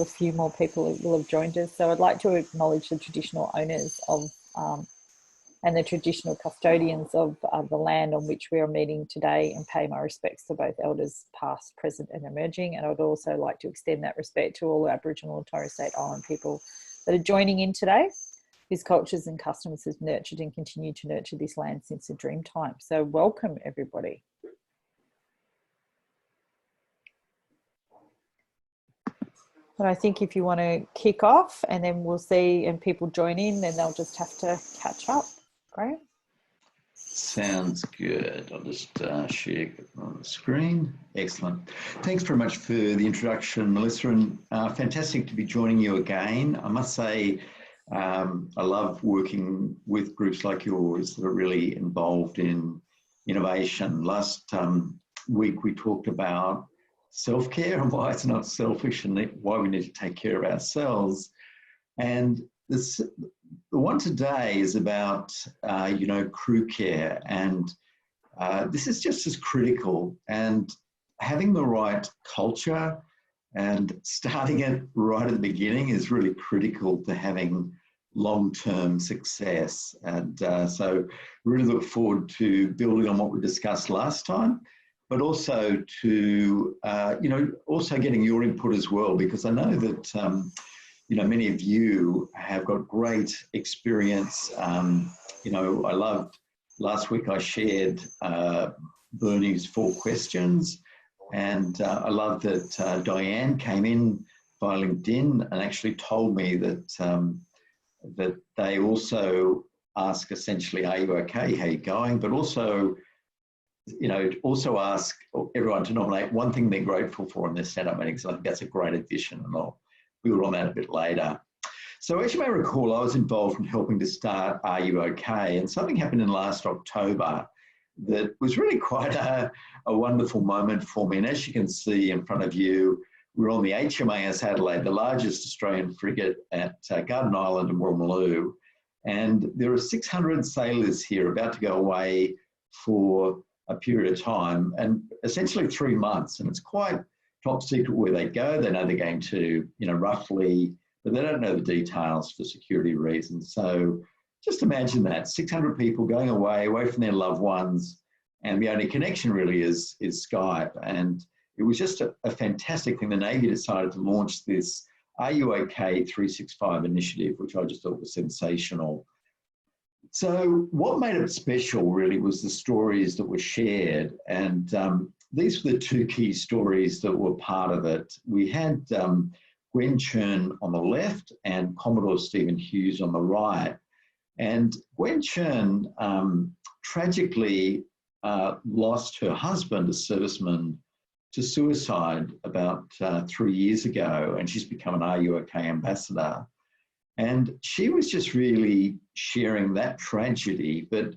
a few more people will have joined us. So I'd like to acknowledge the traditional owners of and the traditional custodians of the land on which we are meeting today, and pay my respects to both elders past, present and emerging. And I'd also like to extend that respect to all Aboriginal and Torres Strait Island people that are joining in today, whose cultures and customs have nurtured and continue to nurture this land since the dream time. So welcome everybody. But I think if you want to kick off, and then we'll see, and people join in, then they'll just have to catch up. Great. Sounds good. I'll just share on the screen. Excellent. Thanks very much for the introduction, Melissa, and fantastic to be joining you again. I must say, I love working with groups like yours that are really involved in innovation. Last week we talked about self-care and why it's not selfish and why we need to take care of ourselves. And the one today is about, CREW CARE, and this is just as critical, and having the right culture and starting it right at the beginning is really critical to having long-term success. And so really look forward to building on what we discussed last time, but also to, also getting your input as well, because I know that, many of you have got great experience. I loved last week I shared Bernie's 4 questions, and I love that Diane came in via LinkedIn and actually told me that that they also ask essentially, are you okay, how are you going? But also, also ask everyone to nominate one thing they're grateful for in their stand-up meetings. I think that's a great addition, and I'll build on that a bit later. So as you may recall, I was involved in helping to start Are You Okay? And something happened in last October that was really quite a wonderful moment for me. And as you can see in front of you, we're on the HMAS Adelaide, the largest Australian frigate at Garden Island and Woolloomooloo. And there are 600 sailors here about to go away for a period of time, and essentially 3 months. And it's quite top secret where they go. They know they're going to, roughly, but they don't know the details for security reasons. So just imagine that, 600 people going away from their loved ones, and the only connection really is Skype. And it was just a fantastic thing. The Navy decided to launch this Are You OK 365 initiative, which I just thought was sensational. So what made it special really was the stories that were shared, and these were the 2 key stories that were part of it. We had Gwen Churn on the left and Commodore Stephen Hughes on the right. And Gwen Churn tragically lost her husband, a serviceman, to suicide about 3 years ago, and she's become an Are You OK ambassador. And she was just really sharing that tragedy, but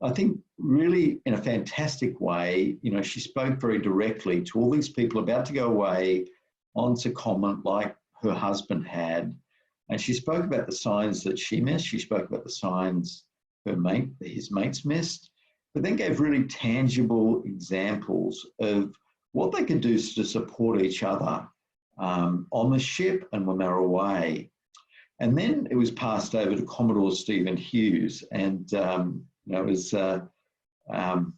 I think really in a fantastic way. She spoke very directly to all these people about to go away on secondment like her husband had. And she spoke about the signs that she missed. She spoke about the signs his mates missed, but then gave really tangible examples of what they could do to support each other on the ship and when they were away. And then it was passed over to Commodore Stephen Hughes, and it was, I don't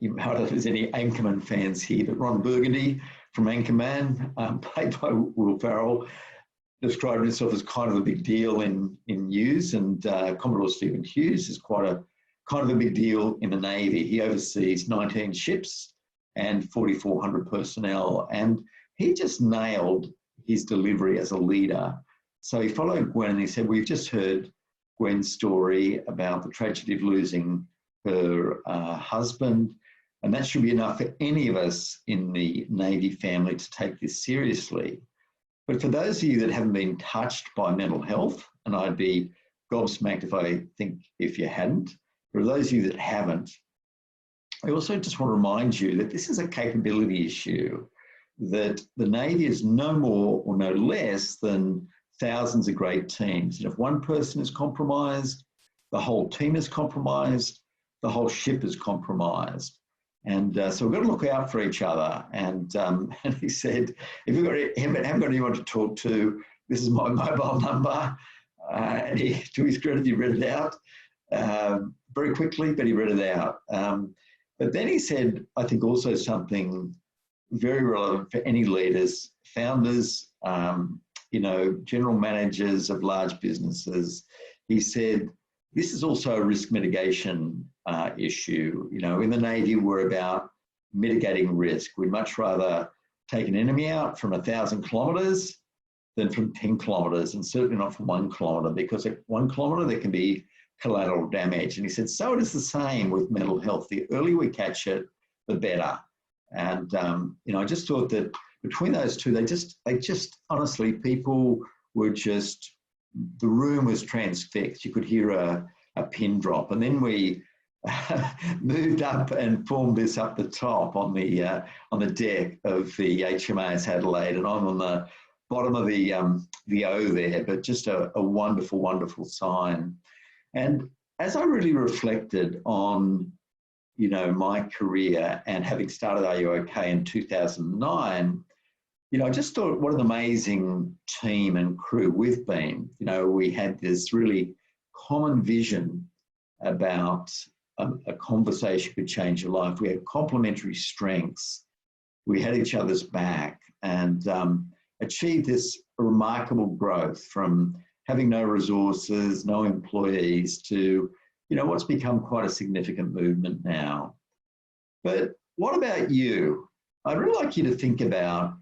know if there's any Anchorman fans here, but Ron Burgundy from Anchorman, played by Will Ferrell, described himself as kind of a big deal in news, and Commodore Stephen Hughes is kind of a big deal in the Navy. He oversees 19 ships and 4,400 personnel, and he just nailed his delivery as a leader. So he followed Gwen and he said, we've just heard Gwen's story about the tragedy of losing her husband, and that should be enough for any of us in the Navy family to take this seriously. But for those of you that haven't been touched by mental health, and I'd be gobsmacked if you hadn't, for those of you that haven't, I also just want to remind you that this is a capability issue, that the Navy is no more or no less than thousands of great teams. And if one person is compromised, the whole team is compromised, the whole ship is compromised. And so we've got to look out for each other. And he said, if you haven't got anyone to talk to, this is my mobile number. And he, to his credit, he read it out very quickly, but he read it out. But then he said, I think also something very relevant for any leaders, founders, you know, general managers of large businesses. He said, this is also a risk mitigation issue. You know, in the Navy, we're about mitigating risk. We'd much rather take an enemy out from 1,000 kilometres than from 10 kilometres, and certainly not from 1 kilometre, because at 1 kilometre there can be collateral damage. And he said, so it is the same with mental health. The earlier we catch it, the better. And, you know, I just thought that between those two, they just honestly, people were just, the room was transfixed. You could hear a pin drop. And then we moved up and formed this up the top on the deck of the HMAS Adelaide. And I'm on the bottom of the O there, but just a wonderful, wonderful sign. And as I really reflected on, you know, my career and having started Are You OK in 2009, you know, I just thought what an amazing team and crew we've been. You know, we had this really common vision about a conversation could change your life. We had complementary strengths. We had each other's back, and achieved this remarkable growth from having no resources, no employees, to, you know, what's become quite a significant movement now. But what about you? I'd really like you to think about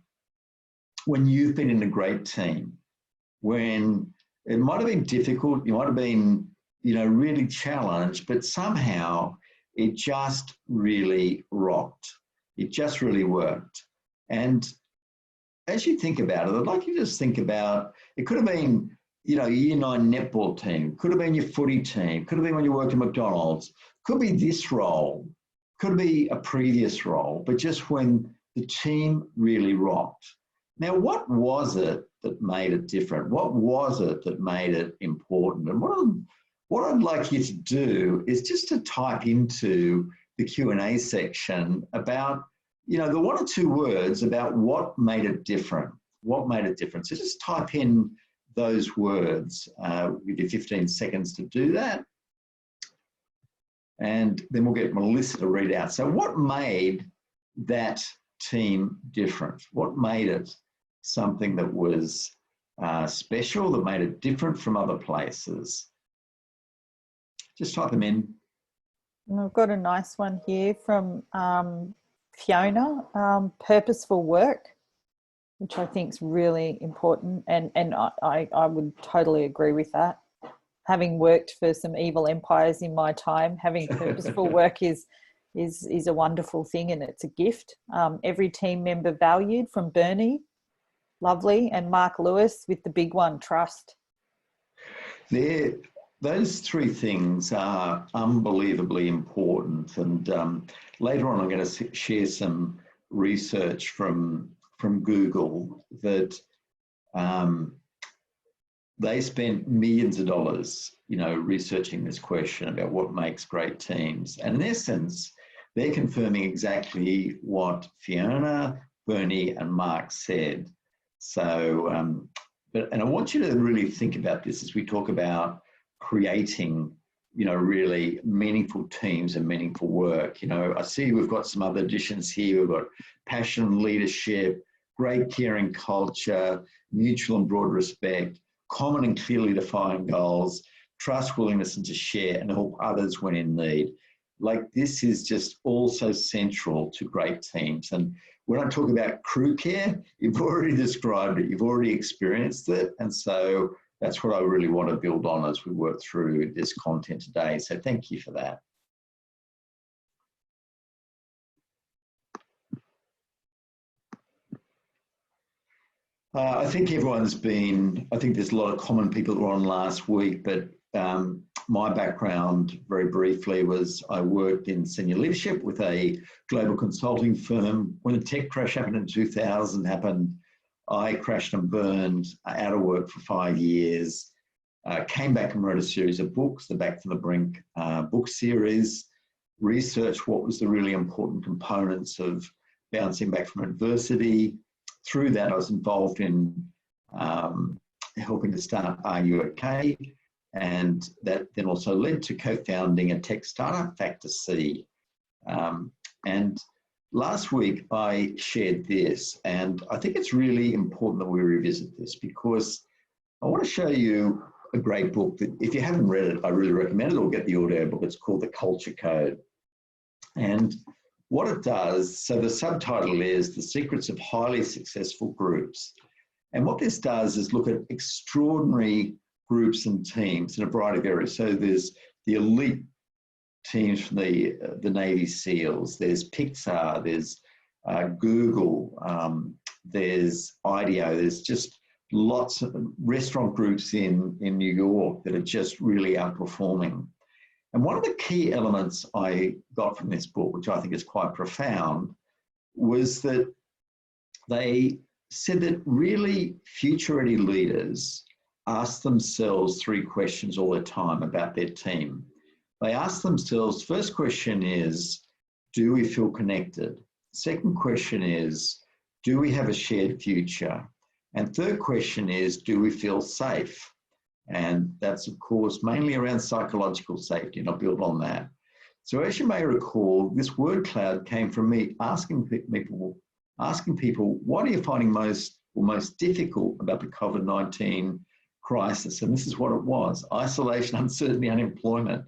when you've been in a great team, when it might have been difficult, you might have been, you know, really challenged, but somehow it just really rocked. It just really worked. And as you think about it, I'd like you to just think about, it could have been, you know, Year 9 netball team, could have been your footy team, could have been when you worked at McDonald's, could be this role, could be a previous role, but just when the team really rocked. Now, what was it that made it different? What was it that made it important? And what I'd like you to do is just to type into the Q&A section about, you know, the 1 or 2 words about what made it different. What made it different? So just type in those words. We'll give you 15 seconds to do that. And then we'll get Melissa to read out. So what made that team different? What made it something that was special, that made it different from other places? Just type them in. I've got a nice one here from Fiona, purposeful work, which I think is really important. And I would totally agree with that. Having worked for some evil empires in my time, having purposeful work is a wonderful thing, and it's a gift. Every team member valued, from Bernie, lovely, and Mark Lewis with the big one, trust. Those 3 things are unbelievably important. And later on, I'm going to share some research from Google that they spent millions of dollars, you know, researching this question about what makes great teams. And in essence, they're confirming exactly what Fiona, Bernie, and Mark said. So, and I want you to really think about this as we talk about creating, you know, really meaningful teams and meaningful work. You know, I see we've got some other additions here. We've got passion, leadership, great caring culture, mutual and broad respect, common and clearly defined goals, trust, willingness, and to share and help others when in need. Like, this is just also central to great teams. And when I talk about crew care, you've already described it, you've already experienced it. And so that's what I really want to build on as we work through this content today. So thank you for that. I think everyone's been, I think there's a lot of common people that were on last week, but my background, very briefly, was I worked in senior leadership with a global consulting firm. When the tech crash happened in 2000, I crashed and burned out of work for 5 years, came back and wrote a series of books, the Back from the Brink book series. researched what was the really important components of bouncing back from adversity. Through that, I was involved in helping to start Are You OK? And that then also led to co-founding a tech startup, Factor C. And last week I shared this, and I think it's really important that we revisit this, because I want to show you a great book that, if you haven't read it, I really recommend it, or get the audio book. It's called The Culture Code. And what it does, so the subtitle is The Secrets of Highly Successful Groups. And what this does is look at extraordinary groups and teams in a variety of areas. So there's the elite teams from the Navy SEALs, there's Pixar, there's Google, there's IDEO, there's just lots of restaurant groups in New York that are just really outperforming. And one of the key elements I got from this book, which I think is quite profound, was that they said that really future-ready leaders ask themselves 3 questions all the time about their team. They ask themselves, first question is, do we feel connected? Second question is, do we have a shared future? And third question is, do we feel safe? And that's, of course, mainly around psychological safety, and I'll build on that. So as you may recall, this word cloud came from me asking people, what are you finding most difficult about the COVID-19 crisis? And this is what it was: isolation, uncertainty, unemployment.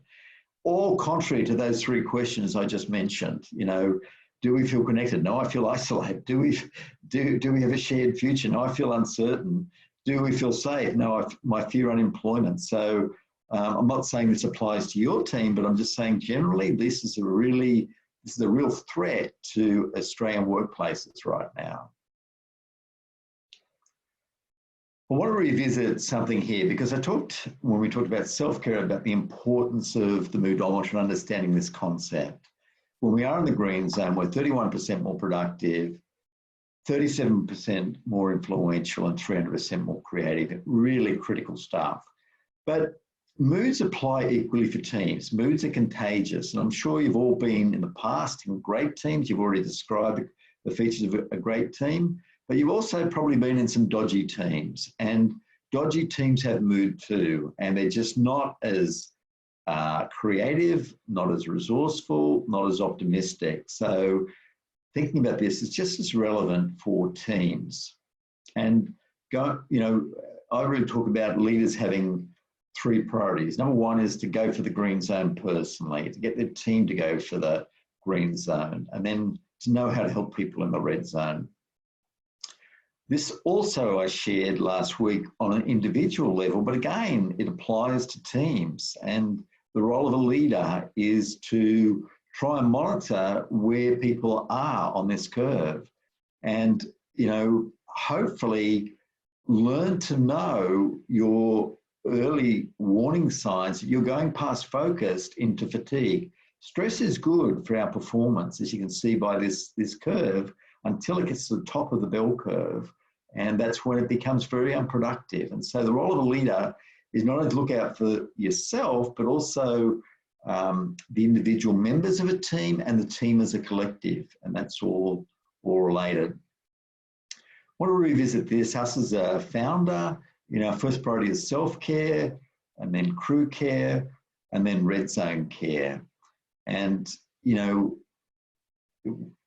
All contrary to those 3 questions I just mentioned. You know, do we feel connected? No, I feel isolated. Do we have a shared future? No, I feel uncertain. Do we feel safe? No, I fear unemployment. So I'm not saying this applies to your team, but I'm just saying generally this is a real threat to Australian workplaces right now. I want to revisit something here, because when we talked about self-care, about the importance of the moodometer and understanding this concept. When we are in the green zone, we're 31% more productive, 37% more influential, and 300% more creative. Really critical stuff. But moods apply equally for teams. Moods are contagious. And I'm sure you've all been in the past in great teams. You've already described the features of a great team, but you've also probably been in some dodgy teams. And dodgy teams have mood too. And they're just not as creative, not as resourceful, not as optimistic. So thinking about this is just as relevant for teams. And I really talk about leaders having 3 priorities. Number 1 is to go for the green zone personally, to get their team to go for the green zone, and then to know how to help people in the red zone. This also I shared last week on an individual level, but again, it applies to teams. And the role of a leader is to try and monitor where people are on this curve, and, hopefully learn to know your early warning signs that you're going past focused into fatigue. Stress is good for our performance, as you can see by this curve, until it gets to the top of the bell curve. And that's when it becomes very unproductive. And so the role of a leader is not only to look out for yourself, but also the individual members of a team and the team as a collective. And that's all related. I want to revisit this. Us as a founder, our first priority is self-care, and then crew care, and then red zone care. And,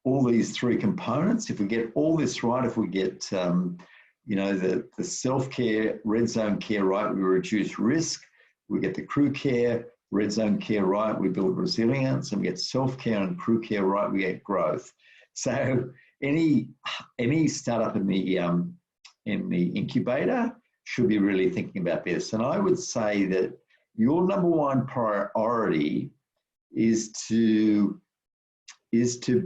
all these 3 components, if we get all this right, if we get, the self-care, red zone care right, we reduce risk. We get the crew care, red zone care right, we build resilience, and we get self-care and crew care right, we get growth. So any startup in the incubator should be really thinking about this. And I would say that your number 1 priority is to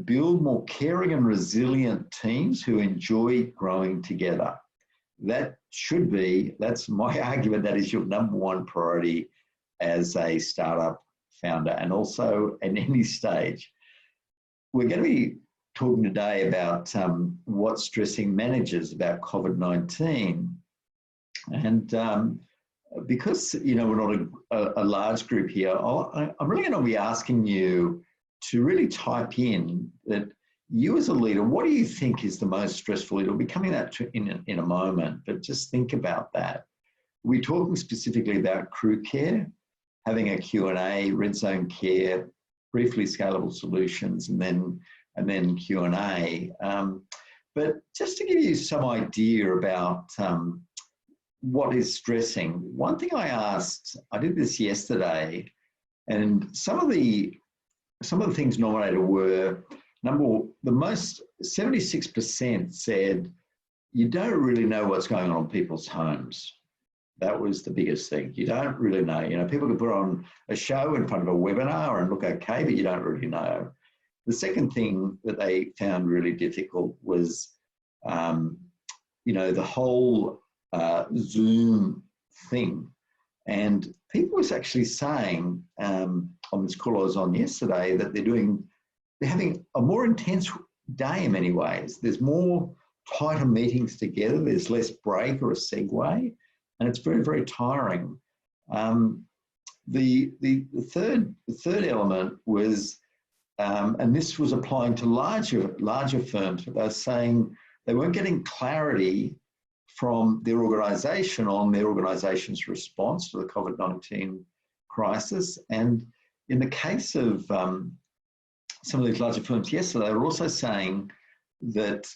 build more caring and resilient teams who enjoy growing together. That's my argument, that is your number 1 priority as a startup founder, and also at any stage. We're going to be talking today about what's stressing managers about COVID-19. And because, we're not a large group here, I'm really going to be asking you to really type in that you as a leader, what do you think is the most stressful leader? We'll be coming to that in a moment, but just think about that. We're talking specifically about crew care, having a Q&A, red zone care, briefly scalable solutions, and then Q&A. But just to give you some idea about what is stressing, one thing I asked, I did this yesterday, and some of the things nominated were, the most 76% said, you don't really know what's going on in people's homes. That was the biggest thing. You don't really know. You know, people can put on a show in front of a webinar and look okay, but you don't really know. The second thing that they found really difficult was, you know, the whole Zoom thing. And people was actually saying on this call I was on yesterday that they're having a more intense day in many ways. There's more tighter meetings together. There's less break or a segue, and it's very, very tiring. The third element was, and this was applying to larger firms, but they were saying they weren't getting clarity from their organisation on their organisation's response to the COVID-19 crisis. And in the case of some of these larger firms yesterday, they were also saying that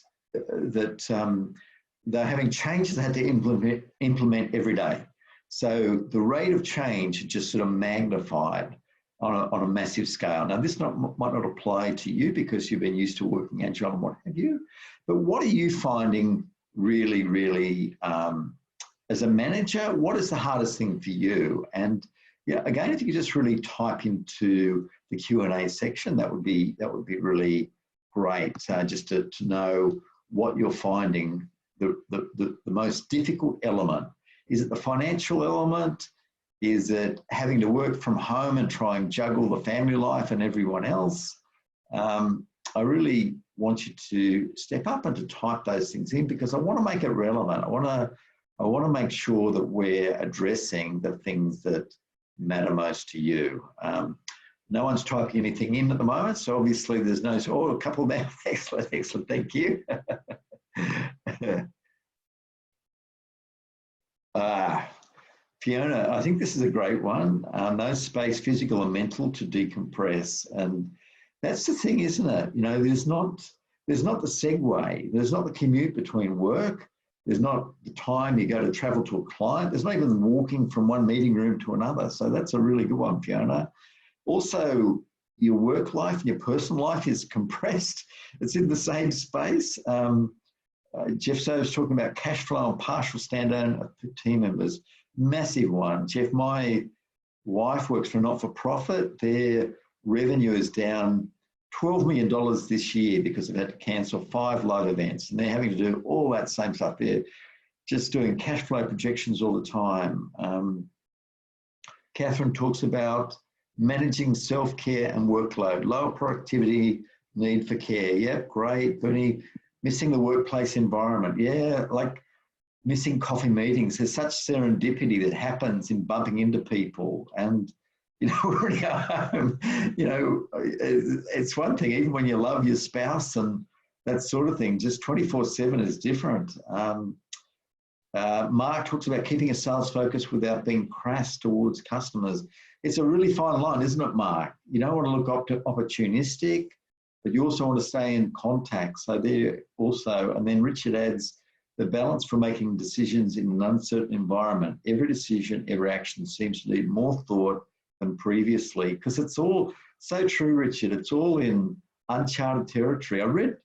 they're having changes they had to implement every day. So the rate of change had just sort of magnified on a massive scale. Now, this might not apply to you because you've been used to working agile and what have you, but what are you finding really, really, as a manager, what is the hardest thing for you? And yeah, again, if you could just really type into the Q&A section, that would be really great, just to know what you're finding the most difficult element. Is it the financial element? Is it having to work from home and try and juggle the family life and everyone else? I really want you to step up and to type those things in, because I want to make it relevant. I want to make sure that we're addressing the things that matter most to you. No one's typing anything in at the moment, so obviously there's no, oh, a couple now. Excellent, excellent, thank you. Fiona, I think this is a great one. No space, physical and mental, to decompress. And that's the thing, isn't it? You know, there's not the segue, there's not the commute between work, there's not the time you go to travel to a client, there's not even walking from one meeting room to another. So that's a really good one, Fiona. Also, your work life and your personal life is compressed. It's in the same space. Jeff So was talking about cash flow and partial stand-down of team members. Massive one. Jeff, my wife works for a not-for-profit. Their revenue is down $12 million this year because they've had to cancel 5 live events, and they're having to do all that same stuff. They're just doing cash flow projections all the time. Catherine talks about managing self-care and workload, lower productivity, need for care. Yep, great. Bernie, missing the workplace environment. Yeah, like missing coffee meetings. There's such serendipity that happens in bumping into people. And, you know, when you go home, you know, it's one thing, even when you love your spouse and that sort of thing, just 24/7 is different. Mark talks about keeping a sales focus without being crass towards customers. It's a really fine line, isn't it, Mark? You don't want to look opportunistic, but you also want to stay in contact. So there also, and then Richard adds, the balance for making decisions in an uncertain environment. Every decision, every action seems to need more thought than previously, because it's all so true, Richard. It's all in uncharted territory. I read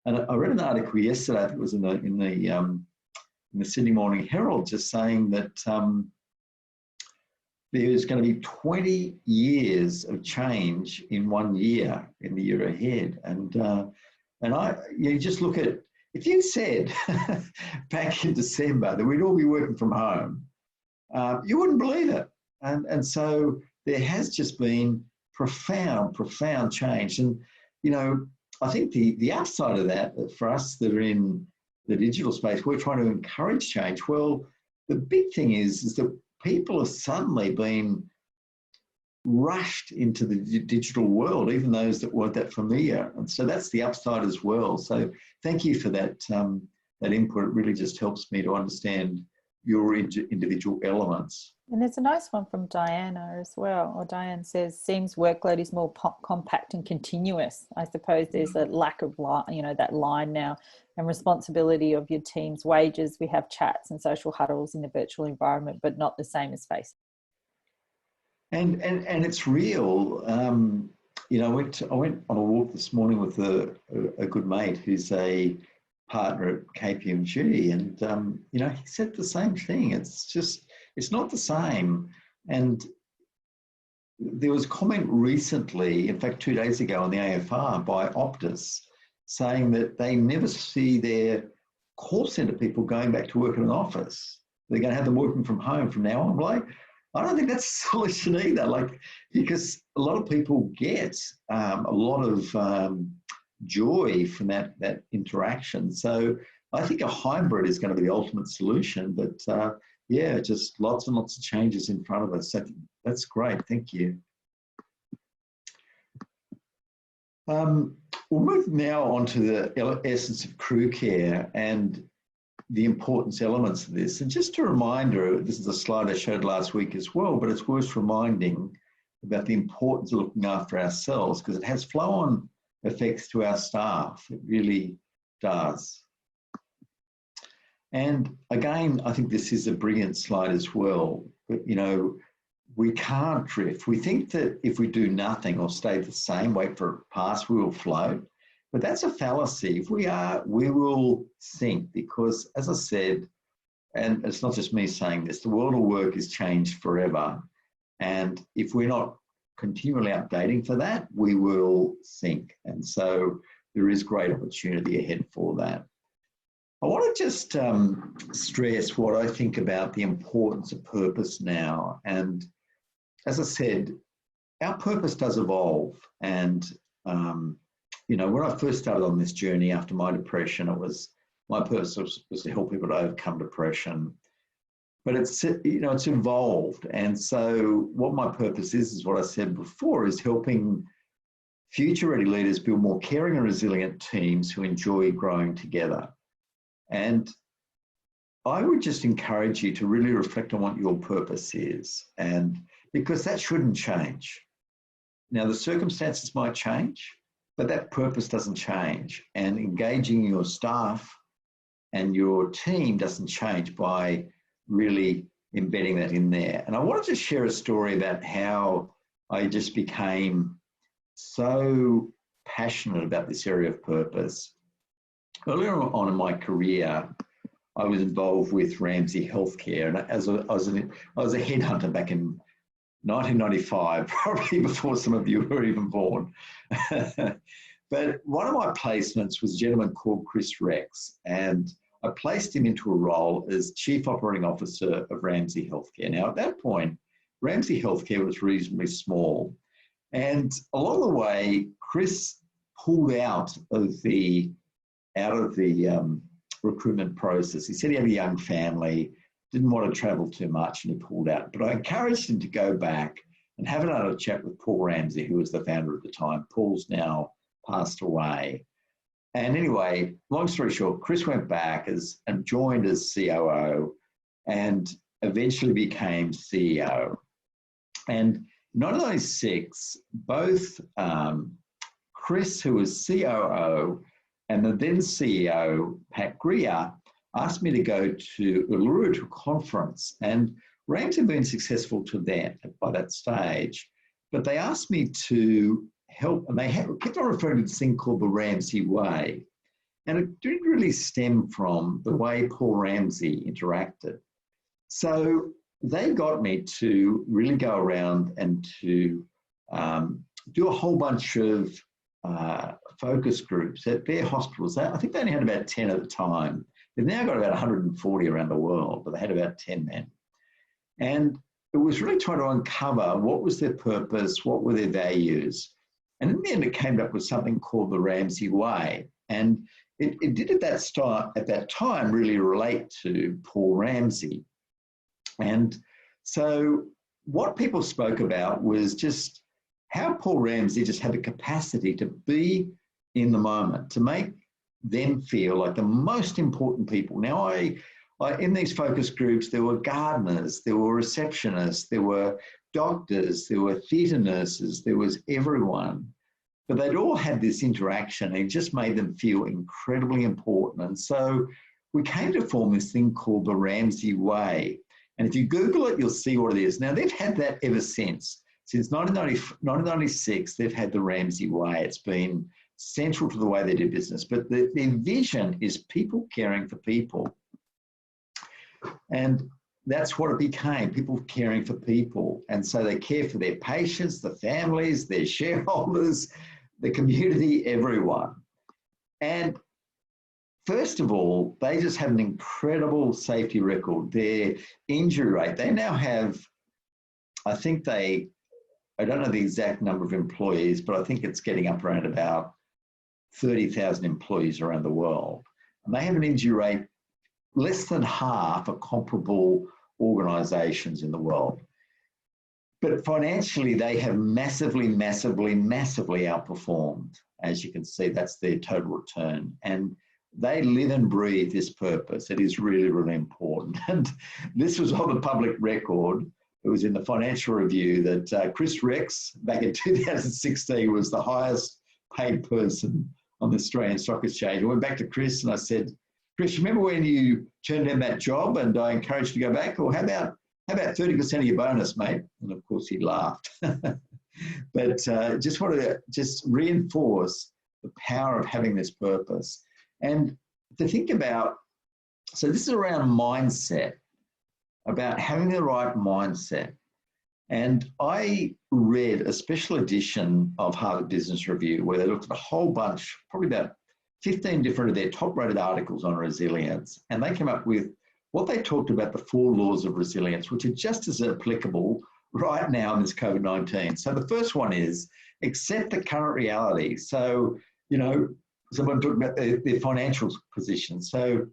an article yesterday, I think it was in the Sydney Morning Herald, just saying that there's going to be 20 years of change in 1 year, in the year ahead. And you just look at, if you said back in December that we'd all be working from home, you wouldn't believe it. And so there has just been profound change. And, you know, I think the upside of that, for us that are in the digital space, we're trying to encourage change. Well, the big thing is that people have suddenly been rushed into the digital world, even those that weren't that familiar. And so that's the upside as well. So thank you for that, that input. It really just helps me to understand your individual elements. And there's a nice one from Diana as well. Or Diane says, seems workload is more compact and continuous. I suppose there's a lack of that line now, and responsibility of your team's wages. We have chats and social huddles in the virtual environment, but not the same as face. And it's real. I went on a walk this morning with a good mate who's a partner at KPMG, and he said the same thing. It's not the same. And there was a comment recently, in fact 2 days ago on the AFR by Optus, saying that they never see their call centre people going back to work in an office. They're going to have them working from home from now on. I'm like, I don't think that's a solution either, because a lot of people get a lot of joy from that interaction. So I think a hybrid is going to be the ultimate solution, but just lots and lots of changes in front of us. So that's great, thank you. We'll move now on to the essence of crew care and the importance elements of this. And just a reminder, this is a slide I showed last week as well, but it's worth reminding about the importance of looking after ourselves, because it has flow-on effects to our staff. It really does. And again, I think this is a brilliant slide as well. But, we can't drift. We think that if we do nothing or stay the same, wait for it to pass, we will float. But that's a fallacy. If we are, we will sink, because, as I said, and it's not just me saying this, the world of work has changed forever. And if we're not continually updating for that, we will sink. And so there is great opportunity ahead for that. I want to just stress what I think about the importance of purpose now. And as I said, our purpose does evolve. And, when I first started on this journey after my depression, my purpose was to help people to overcome depression. But it's evolved. And so what my purpose is what I said before, is helping future-ready leaders build more caring and resilient teams who enjoy growing together. And I would just encourage you to really reflect on what your purpose is, and because that shouldn't change. Now, the circumstances might change, but that purpose doesn't change. And engaging your staff and your team doesn't change by really embedding that in there. And I wanted to share a story about how I just became so passionate about this area of purpose. Earlier on in my career, I was involved with Ramsay Healthcare, and I was a headhunter back in 1995, probably before some of you were even born. But one of my placements was a gentleman called Chris Rex, and I placed him into a role as Chief Operating Officer of Ramsay Healthcare. Now, at that point, Ramsay Healthcare was reasonably small, and along the way, Chris pulled out of the recruitment process. He said he had a young family, didn't want to travel too much, and he pulled out. But I encouraged him to go back and have another chat with Paul Ramsay, who was the founder at the time. Paul's now passed away. And anyway, long story short, Chris went back and joined as COO and eventually became CEO. And in 1996, both Chris, who was COO, and the then CEO, Pat Greer, asked me to go to Uluru to a conference. And Ramsay had been successful to that by that stage, but they asked me to help, and they kept on referring to this thing called the Ramsay Way. And it didn't really stem from the way Paul Ramsay interacted. So they got me to really go around and to do a whole bunch of focus groups at their hospitals. I think they only had about 10 at the time. They've now got about 140 around the world, but they had about 10 then. And it was really trying to uncover what was their purpose, what were their values. And in the end, it came up with something called the Ramsay Way. And it did at that time really relate to Paul Ramsay. And so what people spoke about was just how Paul Ramsey just had the capacity to be in the moment, to make them feel like the most important people. Now, in these focus groups, there were gardeners, there were receptionists, there were doctors, there were theatre nurses, there was everyone. But they'd all had this interaction and it just made them feel incredibly important. And so we came to form this thing called the Ramsey Way. And if you Google it, you'll see what it is. Now, they've had that ever since. Since 1996, they've had the Ramsey Way. It's been central to the way they do business. But their vision is people caring for people. And that's what it became, people caring for people. And so they care for their patients, the families, their shareholders, the community, everyone. And first of all, they just have an incredible safety record. Their injury rate, they now have, I don't know the exact number of employees, but I think it's getting up around about 30,000 employees around the world. And they have an injury rate less than half of comparable organisations in the world. But financially, they have massively outperformed. As you can see, that's their total return. And they live and breathe this purpose. It is really, really important. And this was on the public record. It was in the Financial Review that Chris Rex, back in 2016, was the highest paid person on the Australian Stock Exchange. I went back to Chris and I said, Chris, remember when you turned down that job and I encouraged you to go back? Or how about 30% of your bonus, mate? And of course he laughed. But just wanted to reinforce the power of having this purpose. And to think about, so this is around mindset, about having the right mindset. And I read a special edition of Harvard Business Review where they looked at a whole bunch, probably about 15 different of their top-rated articles on resilience. And they came up with what they talked about, the 4 laws of resilience, which are just as applicable right now in this COVID-19. So the first one is accept the current reality. So, someone talked about their financial position. So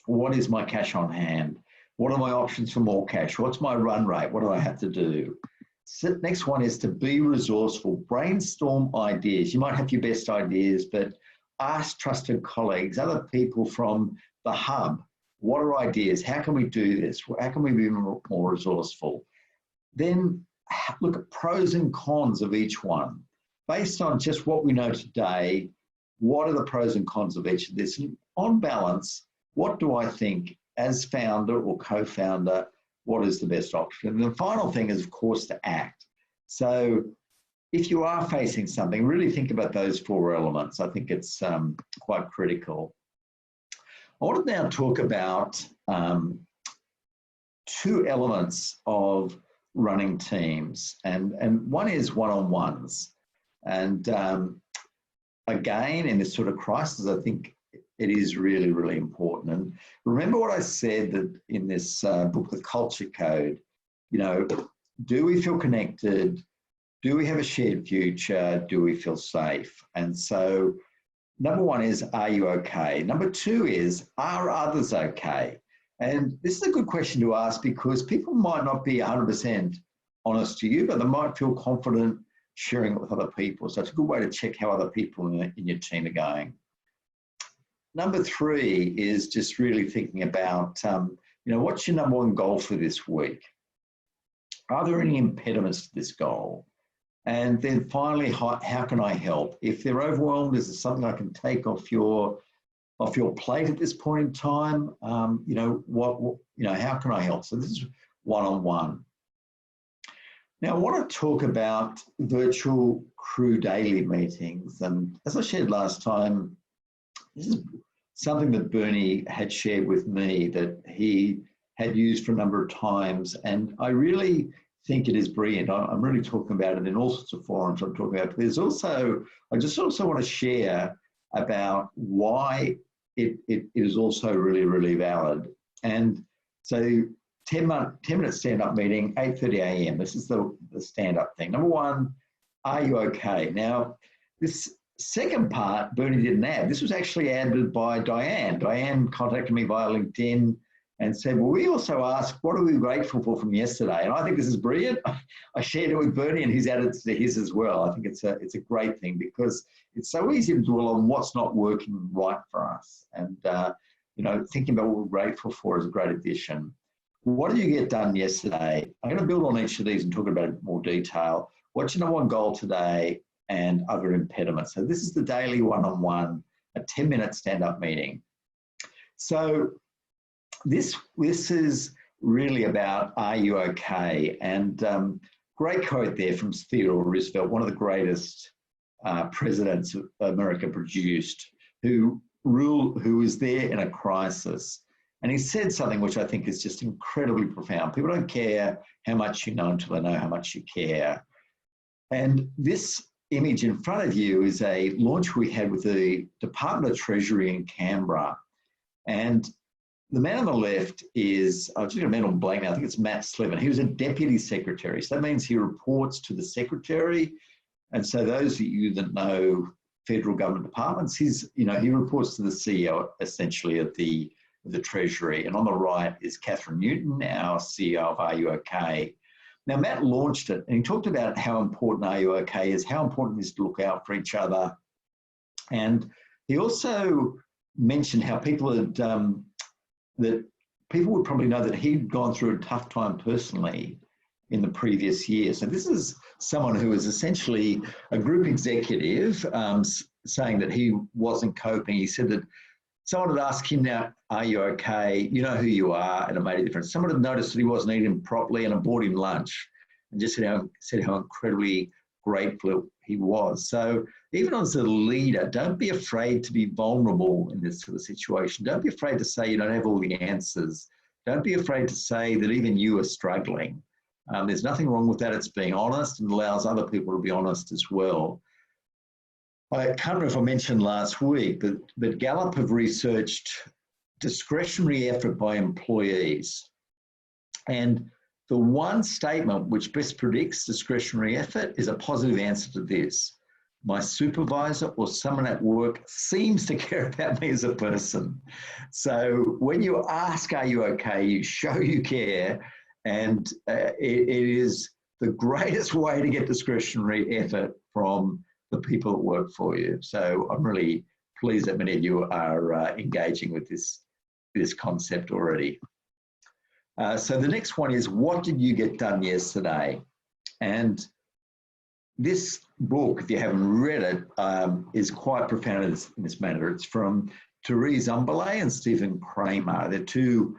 what is my cash on hand? What are my options for more cash? What's my run rate? What do I have to do? So next one is to be resourceful. Brainstorm ideas. You might have your best ideas, but ask trusted colleagues, other people from the hub. What are ideas? How can we do this? How can we be more resourceful? Then look at pros and cons of each one. Based on just what we know today, what are the pros and cons of each of this? And on balance, what do I think as founder or co-founder, what is the best option? And the final thing is, of course, to act. So if you are facing something, really think about those 4 elements. I think it's quite critical. I want to now talk about 2 elements of running teams. And one is one-on-ones. And again, in this sort of crisis, I think it is really, really important. And remember what I said that in this book, The Culture Code, do we feel connected? Do we have a shared future? Do we feel safe? And so number 1 is, are you okay? Number 2 is, are others okay? And this is a good question to ask because people might not be 100% honest to you, but they might feel confident sharing it with other people. So it's a good way to check how other people in your team are going. Number 3 is just really thinking about, what's your number 1 goal for this week? Are there any impediments to this goal? And then finally, how can I help? If they're overwhelmed, is there something I can take off your plate at this point in time? How can I help? So this is one-on-one. Now, I want to talk about virtual CREW daily meetings. And as I shared last time, this is something that Bernie had shared with me that he had used for a number of times. And I really think it is brilliant. I'm really talking about it in all sorts of forums I'm talking about. There's also, I just also want to share about why it is also really, really valid. And so 10-minute stand-up meeting, 8:30 a.m. This is the stand-up thing. Number 1, are you okay? Now, this second part, Bernie didn't add. This was actually added by Diane. Diane contacted me via LinkedIn and said, well, we also asked, what are we grateful for from yesterday? And I think this is brilliant. I shared it with Bernie and he's added to his as well. I think it's a great thing because it's so easy to dwell on what's not working right for us. And, you know, thinking about what we're grateful for is a great addition. What did you get done yesterday? I'm going to build on each of these and talk about it in more detail. What's your number one goal today and other impediments? So this is the daily one-on-one, a 10-minute stand-up meeting. So this is really about, are you okay? And great quote there from Theodore Roosevelt, one of the greatest presidents America produced, who was there in a crisis. And he said something which I think is just incredibly profound. People don't care how much you know until they know how much you care. And this image in front of you is a launch we had with the Department of Treasury in Canberra. And the man on the left is, I'm just going to mention blank now, I think it's Matt Slevin. He was a deputy secretary. So that means he reports to the secretary. And so those of you that know federal government departments, he reports to the CEO essentially of the Treasury. And on the right is Catherine Newton, our CEO of Are You OK? Now, Matt launched it and he talked about how important Are You OK is, how important it is to look out for each other. And he also mentioned how people had, that people would probably know that he'd gone through a tough time personally in the previous year. So this is someone who is essentially a group executive saying that he wasn't coping. He said that someone had asked him now, are you okay? You know who you are, and it made a difference. Someone had noticed that he wasn't eating properly and had bought him lunch and just said how incredibly grateful he was. So even as a leader, don't be afraid to be vulnerable in this sort of situation. Don't be afraid to say you don't have all the answers. Don't be afraid to say that even you are struggling. There's nothing wrong with that. It's being honest and allows other people to be honest as well. I can't remember if I mentioned last week, but Gallup have researched discretionary effort by employees. And the one statement which best predicts discretionary effort is a positive answer to this. My supervisor or someone at work seems to care about me as a person. So when you ask, are you okay, you show you care, and it is the greatest way to get discretionary effort from the people that work for you. So I'm really pleased that many of you are engaging with this concept already. So the next one is, what did you get done yesterday? And this book, if you haven't read it, is quite profound in this matter. It's from Therese Umbelay and Stephen Kramer. They're two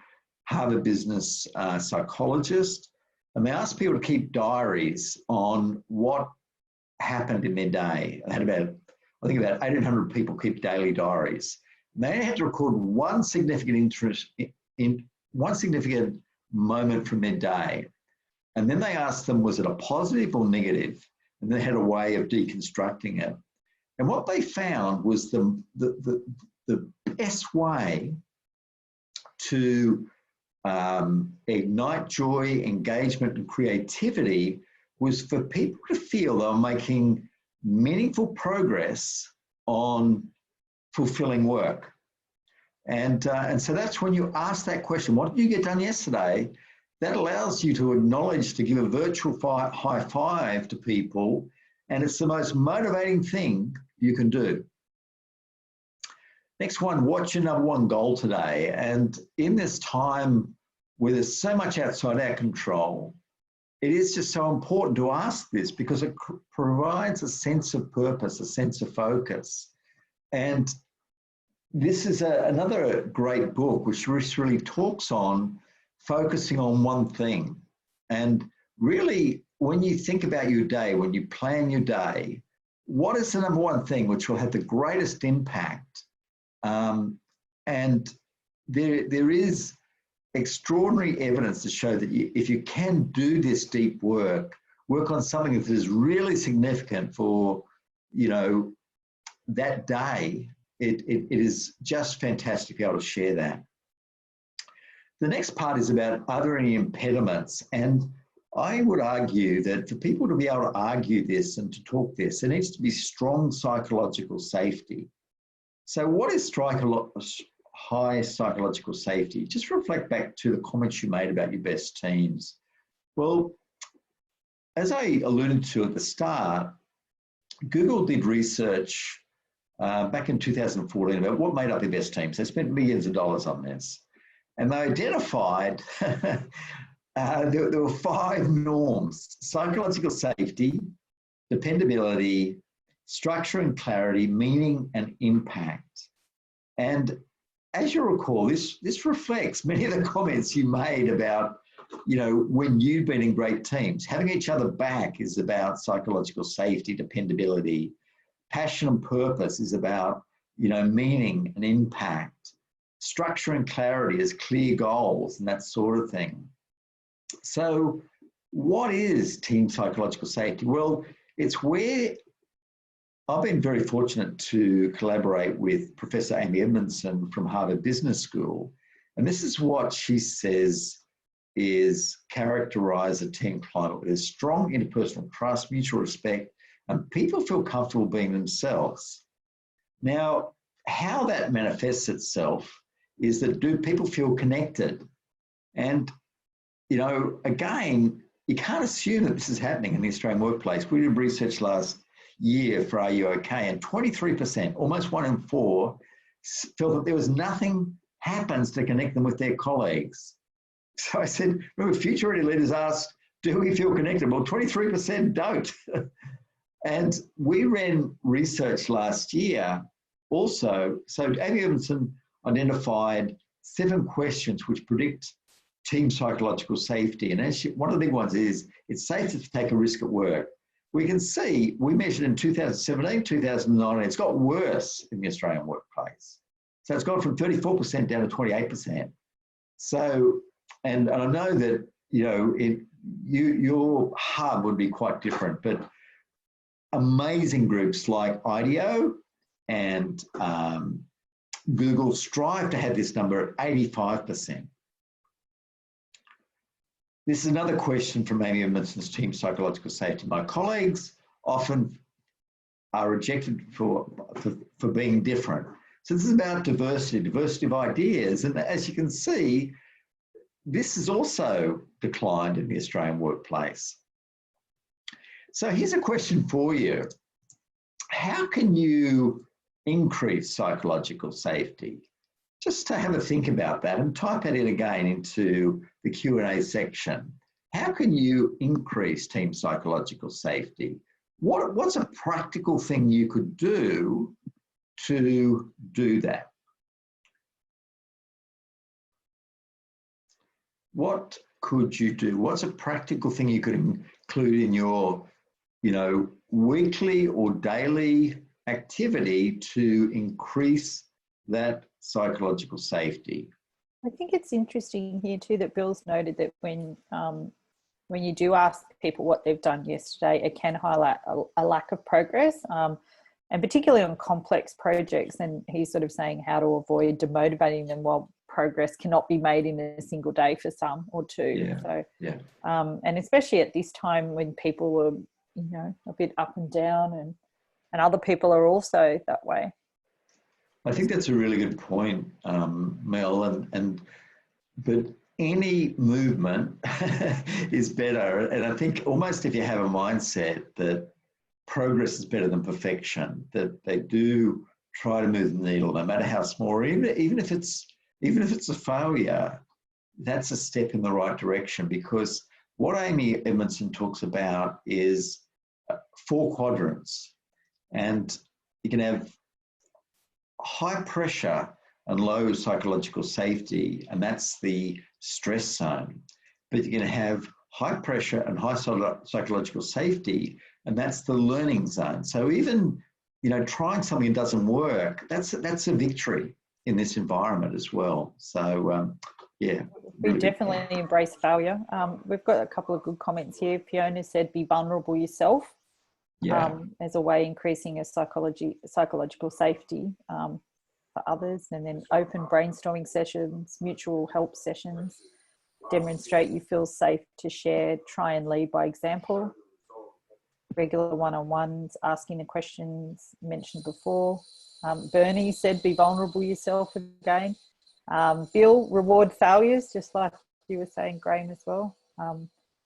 Harvard business psychologists, and they asked people to keep diaries on what happened in their day. They had about 1,800 people keep daily diaries. And they had to record one significant moment from their day. And then they asked them, was it a positive or negative? And they had a way of deconstructing it. And what they found was the best way to ignite joy, engagement, and creativity was for people to feel they were making meaningful progress on fulfilling work. And so that's when you ask that question, what did you get done yesterday? That allows you to acknowledge, to give a virtual high five to people, and it's the most motivating thing you can do. Next one, what's your number one goal today? And in this time where there's so much outside our control, it is just so important to ask this because it provides a sense of purpose, a sense of focus. And this is another great book which really talks on focusing on one thing. And really, when you think about your day, when you plan your day, what is the number one thing which will have the greatest impact? And there is extraordinary evidence to show that if you can do this deep work on something that is really significant for, that day, it is just fantastic to be able to share that. The next part is about, are there any impediments? And I would argue that for people to be able to argue this and to talk this, there needs to be strong psychological safety. So what is high psychological safety, just reflect back to the comments you made about your best teams. Well, as I alluded to at the start, Google did research back in 2014 about what made up their best teams. They spent millions of dollars on this. And they identified there were 5 norms: psychological safety, dependability, structure and clarity, meaning and impact. And as you recall, this reflects many of the comments you made about, when you've been in great teams. Having each other back is about psychological safety, dependability. Passion and purpose is about, meaning and impact. Structure and clarity is clear goals and that sort of thing. So what is team psychological safety? Well, it's where I've been very fortunate to collaborate with Professor Amy Edmondson from Harvard Business School. And this is what she says is characterize a team climate with strong interpersonal trust, mutual respect, and people feel comfortable being themselves. Now, how that manifests itself is that do people feel connected? And, again, you can't assume that this is happening in the Australian workplace. We did research last year for Are You OK? And 23%, almost 1 in 4, felt that there was nothing happens to connect them with their colleagues. So I said, remember, future ready leaders asked, do we feel connected? Well, 23% don't. And we ran research last year also. So Amy Edmondson identified 7 questions which predict team psychological safety. And one of the big ones is, it's safe to take a risk at work. We can see, we measured in 2017, 2019, it's got worse in the Australian workplace. So it's gone from 34% down to 28%. So, and I know that, your hub would be quite different, but amazing groups like IDEO and Google strive to have this number at 85%. This is another question from Amy Edmondson's team, psychological safety. My colleagues often are rejected for being different. So this is about diversity of ideas. And as you can see, this has also declined in the Australian workplace. So here's a question for you. How can you increase psychological safety? Just to have a think about that and type that in again into the Q&A section. How can you increase team psychological safety? What's a practical thing you could do to do that? What could you do? What's a practical thing you could include in your, weekly or daily activity to increase that psychological safety? I think it's interesting here too that Bill's noted that when you do ask people what they've done yesterday, it can highlight a lack of progress, and particularly on complex projects. And he's sort of saying how to avoid demotivating them while progress cannot be made in a single day for some or two. And especially at this time when people were, a bit up and down, and other people are also that way. I think that's a really good point, Mel, but any movement is better. And I think almost if you have a mindset that progress is better than perfection, that they do try to move the needle, no matter how small, or even if it's a failure, that's a step in the right direction. Because what Amy Edmondson talks about is 4 quadrants, and you can have high pressure and low psychological safety, and that's the stress zone. But you're going to have high pressure and high psychological safety, and that's the learning zone. So even, trying something that doesn't work, that's a victory in this environment as well. So, yeah. We definitely embrace failure. We've got a couple of good comments here. Fiona said, be vulnerable yourself. As a way increasing a psychological safety for others. And then open brainstorming sessions, mutual help sessions, demonstrate you feel safe to share, try and lead by example. Regular one-on-ones, asking the questions mentioned before. Bernie said, be vulnerable yourself again. Bill, reward failures, just like you were saying, Graham, as well.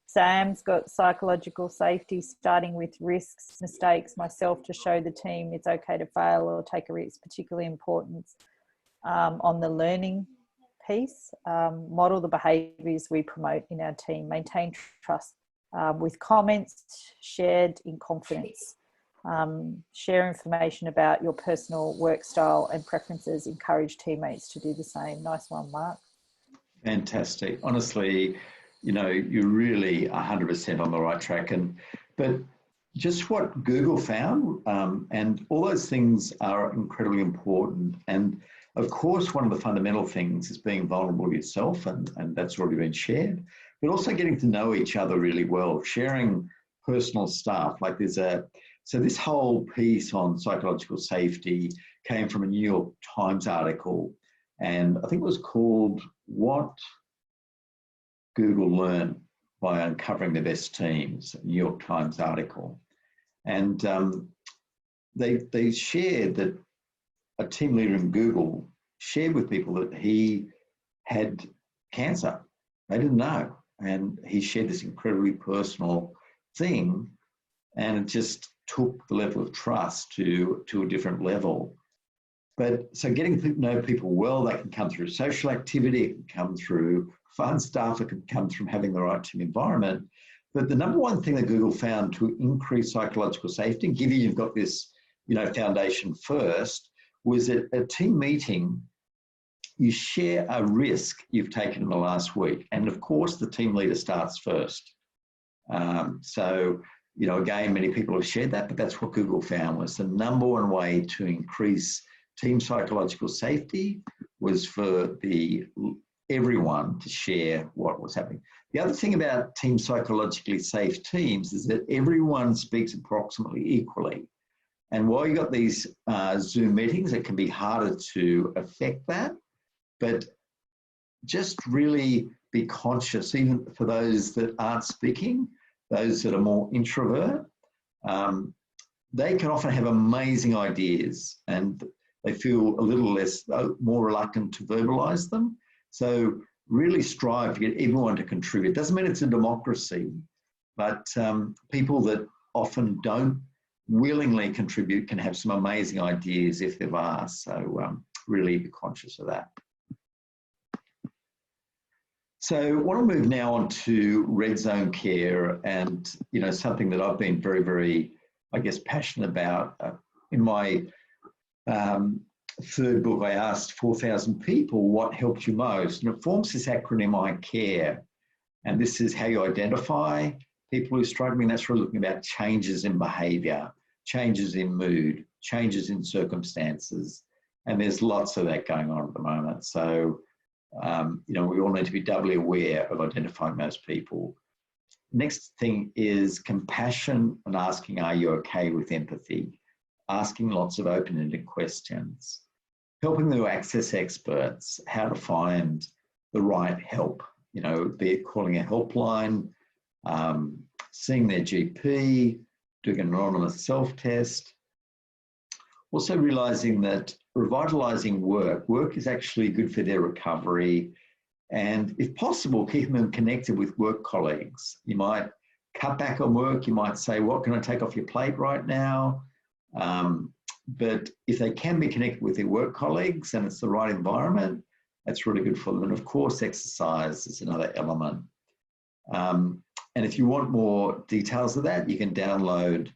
Sam's got psychological safety, starting with risks, mistakes, myself, to show the team it's okay to fail or take a risk, particularly important on the learning piece. Model the behaviours we promote in our team, maintain trust with comments shared in confidence. Share information about your personal work style and preferences, encourage teammates to do the same. Nice one, Mark. Fantastic. Honestly, you know, you're really 100% on the right track. But just what Google found, and all those things are incredibly important. And of course, one of the fundamental things is being vulnerable yourself, and that's already been shared, but also getting to know each other really well, sharing personal stuff. Like so this whole piece on psychological safety came from a New York Times article, and I think it was called What Google Learned by Uncovering the Best Teams, a New York Times article. And they shared that a team leader in Google shared with people that he had cancer. They didn't know. And he shared this incredibly personal thing, and it just took the level of trust to a different level. But so getting to know people well, that can come through social activity, it can come through fun stuff, it can come from having the right team environment. But the number one thing that Google found to increase psychological safety, given you've got this, you know, foundation first, was at a team meeting, you share a risk you've taken in the last week. And of course, the team leader starts first. So, you know, again, many people have shared that, but that's what Google found was the number one way to increase team psychological safety was for everyone to share what was happening. The other thing about team psychologically safe teams is that everyone speaks approximately equally. And while you've got these Zoom meetings, it can be harder to affect that, but just really be conscious, even for those that aren't speaking, those that are more introvert, they can often have amazing ideas and they feel a little more reluctant to verbalize them. So really strive to get everyone to contribute. Doesn't mean it's a democracy, but people that often don't willingly contribute can have some amazing ideas if they've asked. So really be conscious of that. So I want to move now on to red zone care, and you know, something that I've been very, very, I guess, passionate about. In my third book, I asked 4,000 people what helped you most, and it forms this acronym I CARE. And this is how you identify people who are struggling. That's really looking about changes in behaviour, changes in mood, changes in circumstances, and there's lots of that going on at the moment. So you know, we all need to be doubly aware of identifying those people. Next thing is compassion and asking, are you okay, with empathy? Asking lots of open-ended questions. Helping them to access experts, how to find the right help, you know, be it calling a helpline, seeing their GP, doing an anonymous self-test. Also realising that revitalising work is actually good for their recovery, and if possible, keeping them connected with work colleagues. You might cut back on work, you might say, what can I take off your plate right now? But if they can be connected with their work colleagues and it's the right environment, that's really good for them. And of course, exercise is another element. And if you want more details of that, you can download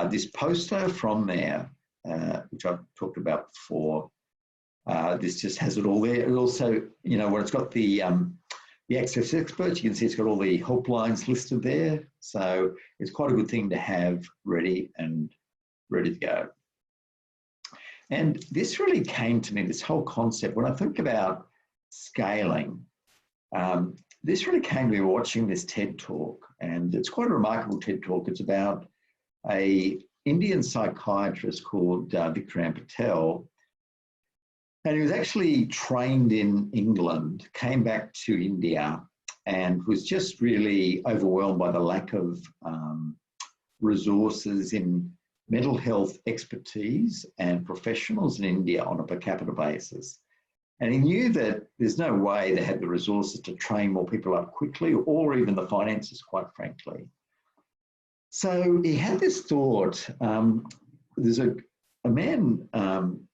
this poster from there, which I've talked about before. This just has it all there. It also, you know, when it's got the access experts, you can see it's got all the helplines listed there. So it's quite a good thing to have ready to go. And this really came to me, this whole concept, when I think about scaling, this really came to me watching this TED Talk, and it's quite a remarkable TED Talk. It's about an Indian psychiatrist called Vikram Patel, and he was actually trained in England, came back to India, and was just really overwhelmed by the lack of resources in mental health expertise and professionals in India on a per capita basis. And he knew that there's no way they had the resources to train more people up quickly, or even the finances, quite frankly. So he had this thought. There's a man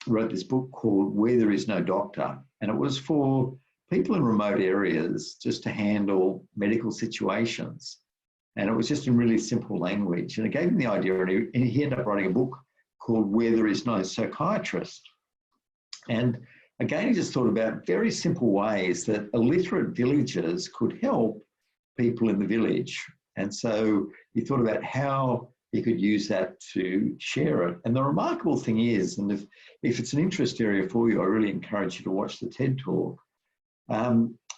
wrote this book called Where There Is No Doctor, and it was for people in remote areas just to handle medical situations. And it was just in really simple language. And it gave him the idea, and he ended up writing a book called Where There Is No Psychiatrist. And again, he just thought about very simple ways that illiterate villagers could help people in the village. And so he thought about how he could use that to share it. And the remarkable thing is, and if it's an interest area for you, I really encourage you to watch the TED Talk,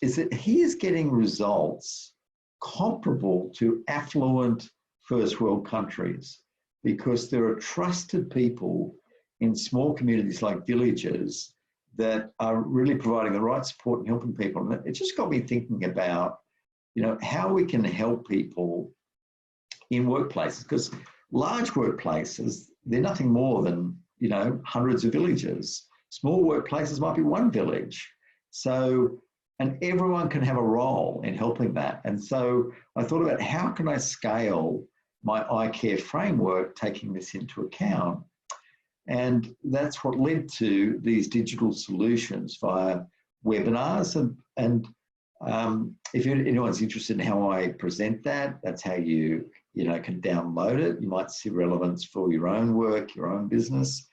is that he is getting results comparable to affluent first world countries, because there are trusted people in small communities like villages that are really providing the right support and helping people. And it just got me thinking about, you know, how we can help people in workplaces, because large workplaces, they're nothing more than, you know, hundreds of villages. Small workplaces might be one village. So, and everyone can have a role in helping that. And so I thought about, how can I scale my iCare framework taking this into account? And that's what led to these digital solutions via webinars. And if anyone's interested in how I present that, that's how you can download it. You might see relevance for your own work, your own business,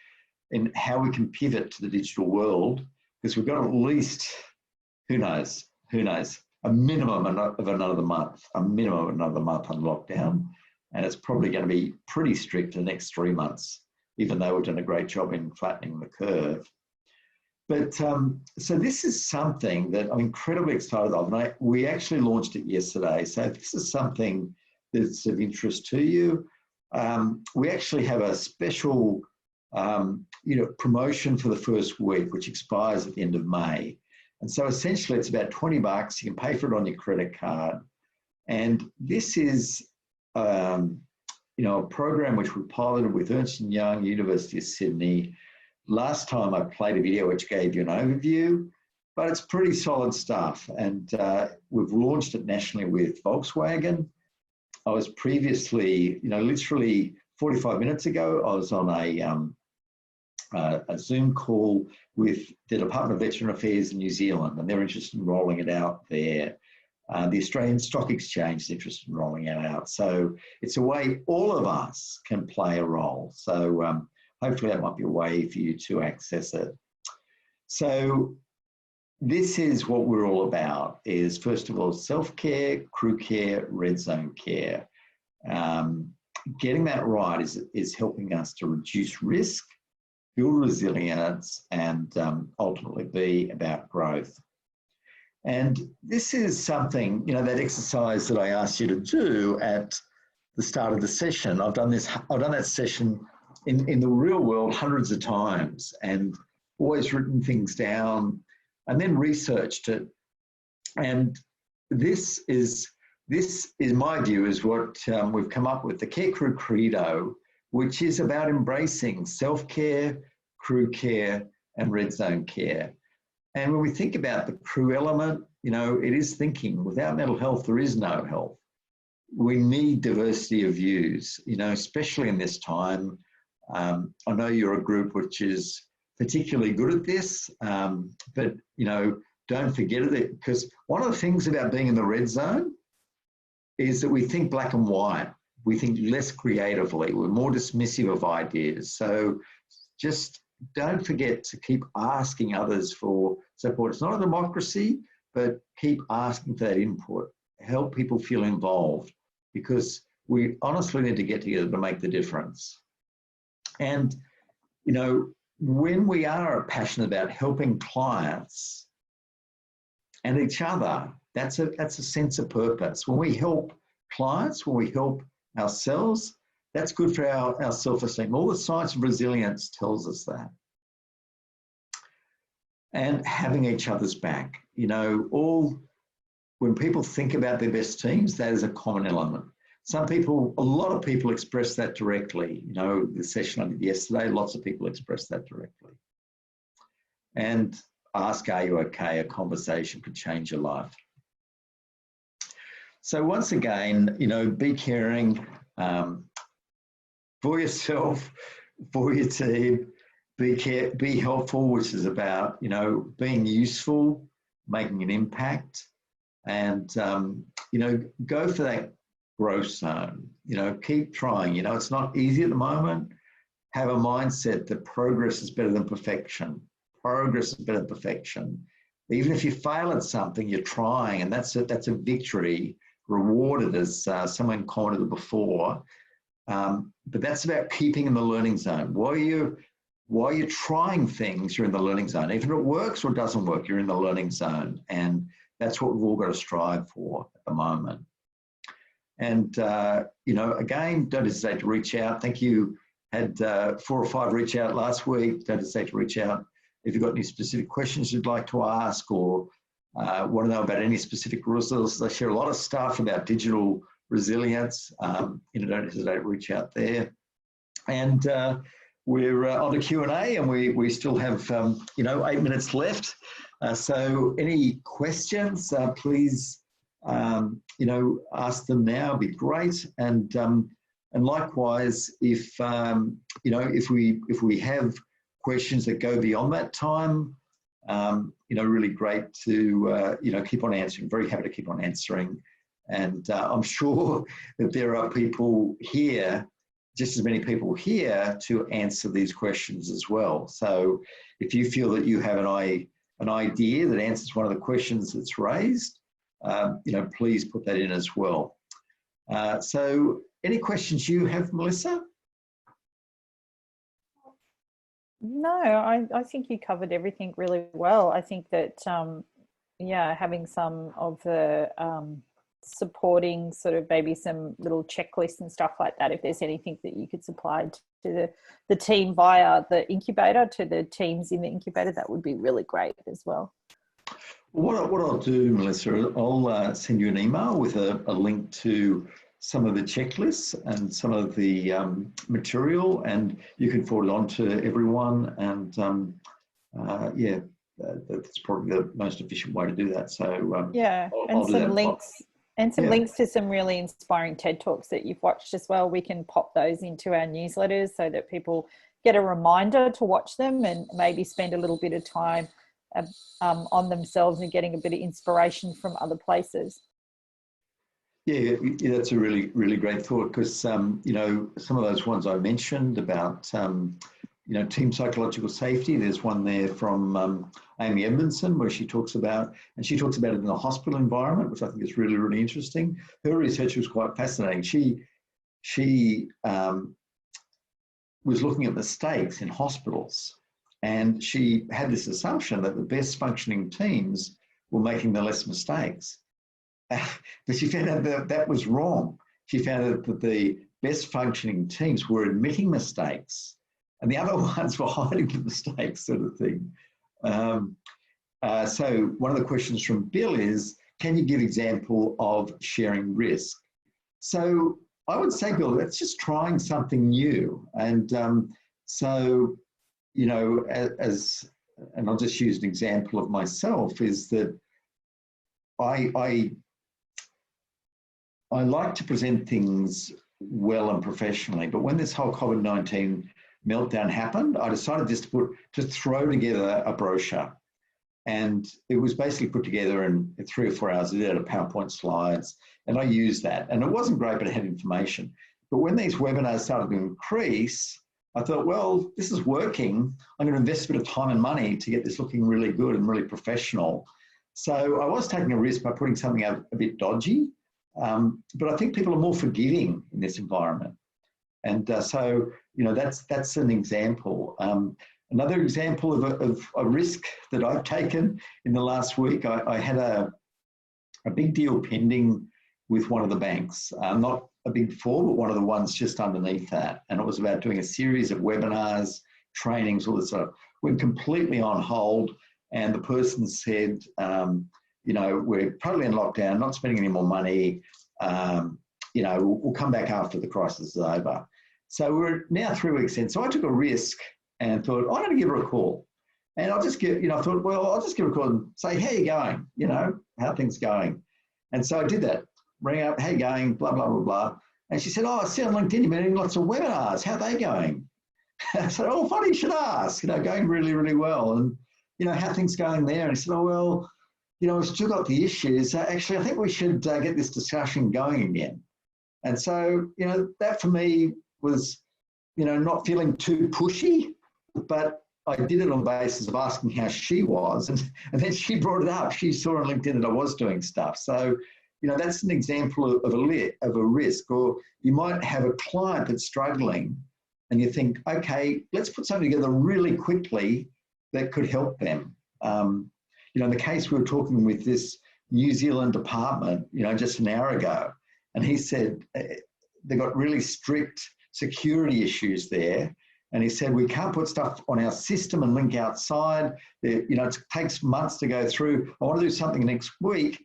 and how we can pivot to the digital world, because we've got at least, who knows, a minimum of another month on lockdown. And it's probably going to be pretty strict the next 3 months, even though we've done a great job in flattening the curve. But so this is something that I'm incredibly excited of. And we actually launched it yesterday. So if this is something that's of interest to you, we actually have a special promotion for the first week, which expires at the end of May. And so essentially it's about $20. You can pay for it on your credit card. And this is a program which we piloted with Ernst & Young, University of Sydney. Last time I played a video which gave you an overview, but it's pretty solid stuff. And we've launched it nationally with Volkswagen. I was previously, literally 45 minutes ago, I was on a Zoom call with the Department of Veteran Affairs in New Zealand, and they're interested in rolling it out there. The Australian Stock Exchange is interested in rolling it out. So it's a way all of us can play a role. So hopefully that might be a way for you to access it. So this is what we're all about, is first of all, self-care, crew care, red zone care. Getting that right is helping us to reduce risk, build resilience, and ultimately be about growth. And this is something, that exercise that I asked you to do at the start of the session. I've done that session in the real world hundreds of times, and always written things down and then researched it. And this is my view, is what we've come up with, the Care Crew Credo, which is about embracing self-care, crew care, and red zone care. And when we think about the crew element, it is thinking, without mental health, there is no health. We need diversity of views, especially in this time. I know you're a group which is particularly good at this, but, don't forget it, because one of the things about being in the red zone is that we think black and white. We think less creatively. We're more dismissive of ideas. So just don't forget to keep asking others for support. It's not a democracy, but keep asking for that input. Help people feel involved, because we honestly need to get together to make the difference. And, when we are passionate about helping clients and each other, that's a sense of purpose. When we help clients, when we help ourselves, that's good for our self-esteem. All the science of resilience tells us that. And having each other's back, when people think about their best teams, that is a common element. A lot of people express that directly. The session I did yesterday, lots of people expressed that directly. And Ask, are you okay? A conversation could change your life. So once again, be caring for yourself, for your team, be helpful, which is about, being useful, making an impact, and, go for that growth zone. Keep trying. It's not easy at the moment. Have a mindset that progress is better than perfection. Progress is better than perfection. Even if you fail at something, you're trying, and that's a victory, rewarded, as someone commented before. But that's about keeping in the learning zone. While you're trying things, you're in the learning zone. Even if it works or doesn't work, you're in the learning zone. And that's what we've all got to strive for at the moment. And, again, don't hesitate to reach out. Thank you. Had 4 or 5 reach out last week. Don't hesitate to reach out if you've got any specific questions you'd like to ask, or want to know about any specific resources. I share a lot of stuff about digital resilience. Don't hesitate to reach out there. And we're on the Q&A, and we still have 8 minutes left. So any questions, please ask them now. It'd be great. And likewise, if we have questions that go beyond that time, really great to keep on answering. Very happy to keep on answering. And I'm sure that there are people here, just as many people here, to answer these questions as well. So if you feel that you have an idea that answers one of the questions that's raised, please put that in as well. So any questions you have, Melissa? No, I think you covered everything really well. I think that, having some of the supporting sort of maybe some little checklists and stuff like that, if there's anything that you could supply to the team via the incubator, to the teams in the incubator, that would be really great as well. What I'll do, Melissa, I'll send you an email with a link to some of the checklists and some of the material, and you can forward it on to everyone. And that's probably the most efficient way to do that. So I'll some links. And some links to some really inspiring TED Talks that you've watched as well. We can pop those into our newsletters so that people get a reminder to watch them and maybe spend a little bit of time on themselves and getting a bit of inspiration from other places. Yeah, that's a really, really great thought, because, some of those ones I mentioned about, team psychological safety, there's one there from Amy Edmondson where she talks about it in a hospital environment, which I think is really, really interesting. Her research was quite fascinating. She was looking at mistakes in hospitals, and she had this assumption that the best functioning teams were making the less mistakes. But she found out that was wrong. She found out that the best functioning teams were admitting mistakes, and the other ones were hiding the mistakes, sort of thing. So one of the questions from Bill is, can you give example of sharing risk? So I would say, Bill, that's just trying something new. And and I'll just use an example of myself, is that I like to present things well and professionally, but when this whole COVID-19 meltdown happened, I decided just to throw together a brochure, and it was basically put together in 3 or 4 hours. I did PowerPoint slides, and I used that, and it wasn't great, but it had information. But when these webinars started to increase, I thought, well, this is working. I'm going to invest a bit of time and money to get this looking really good and really professional. So I was taking a risk by putting something out a bit dodgy. But I think people are more forgiving in this environment. And so, that's an example. Another example of a risk that I've taken in the last week, I had a big deal pending with one of the banks, not a big four, but one of the ones just underneath that. And it was about doing a series of webinars, trainings, all this sort of, went completely on hold. And the person said, we're totally in lockdown, not spending any more money. We'll come back after the crisis is over. So we're now 3 weeks in. So I took a risk and thought, I'm going to give her a call. And I'll just give, I thought, well, I'll just give her a call and say, how you going? How are things going? And so I did that, rang up, how you going, blah, blah, blah, blah. And she said, oh, I see on LinkedIn you've been doing lots of webinars. How are they going? I said, oh, funny you should ask, going really, really well. And, how are things going there? And he said, oh, well, we've still got the issues. Actually, I think we should get this discussion going again. And so, that for me was, not feeling too pushy, but I did it on the basis of asking how she was. And then she brought it up. She saw on LinkedIn that I was doing stuff. So, that's an example of a risk. Or you might have a client that's struggling and you think, okay, let's put something together really quickly that could help them. In the case we were talking with this New Zealand department, just an hour ago, and he said they got really strict security issues there. And he said, we can't put stuff on our system and link outside. It takes months to go through. I want to do something next week.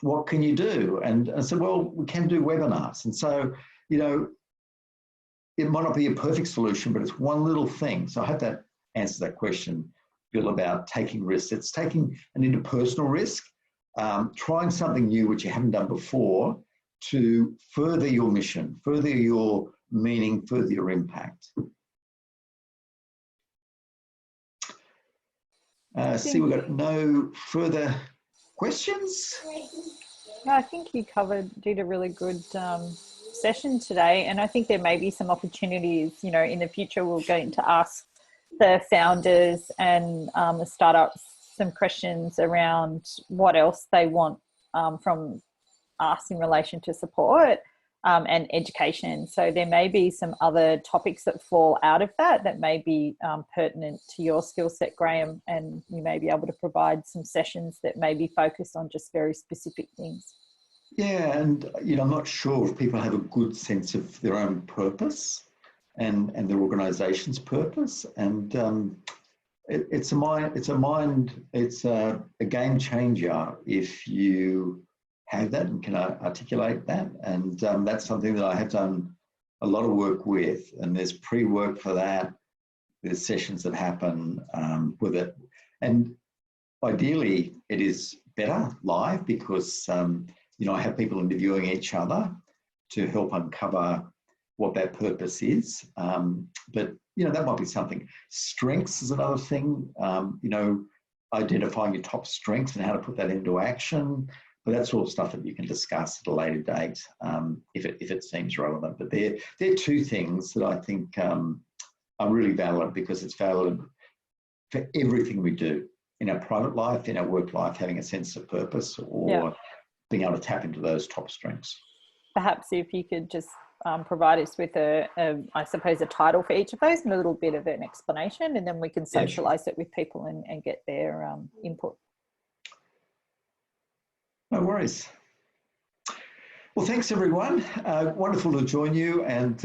What can you do? And I said, well, we can do webinars. And so, it might not be a perfect solution, but it's one little thing. So I hope that answers that question, Bill, about taking risks. It's taking an interpersonal risk, trying something new which you haven't done before to further your mission, further your meaning, further your impact. See, we've got no further questions. No, I think you did a really good session today, and I think there may be some opportunities, in the future we're going to ask the founders and the startups some questions around what else they want from us in relation to support and education. So there may be some other topics that fall out of that may be pertinent to your skill set, Graham, and you may be able to provide some sessions that may be focused on just very specific things. Yeah, and I'm not sure if people have a good sense of their own purpose and their organisation's purpose, and it's a game changer if you have that and can articulate that. And that's something that I have done a lot of work with, and there's pre-work for that. There's sessions that happen with it, and ideally it is better live because I have people interviewing each other to help uncover what that purpose is. But that might be something. Strengths is another thing. Identifying your top strengths and how to put that into action. But that's all stuff that you can discuss at a later date if it seems relevant. But they're two things that I think are really valid, because it's valid for everything we do in our private life, in our work life, having a sense of purpose or being able to tap into those top strengths. Perhaps if you could just provide us with I suppose a title for each of those and a little bit of an explanation, and then we can socialise it with people and get their input. No worries. Well, thanks everyone. Wonderful to join you, and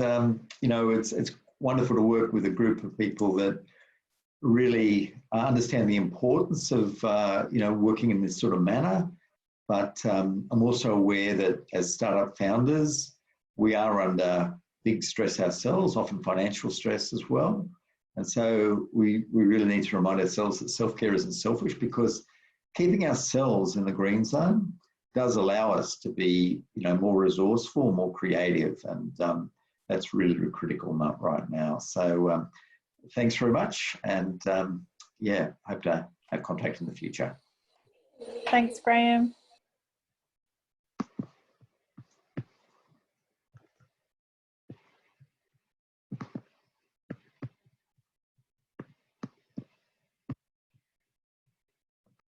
it's wonderful to work with a group of people that really understand the importance of working in this sort of manner. But I'm also aware that as startup founders, we are under big stress ourselves, often financial stress as well. And so we really need to remind ourselves that self-care isn't selfish, because keeping ourselves in the green zone does allow us to be, more resourceful, more creative, and that's really critical right now. So thanks very much, and hope to have contact in the future. Thanks, Graham.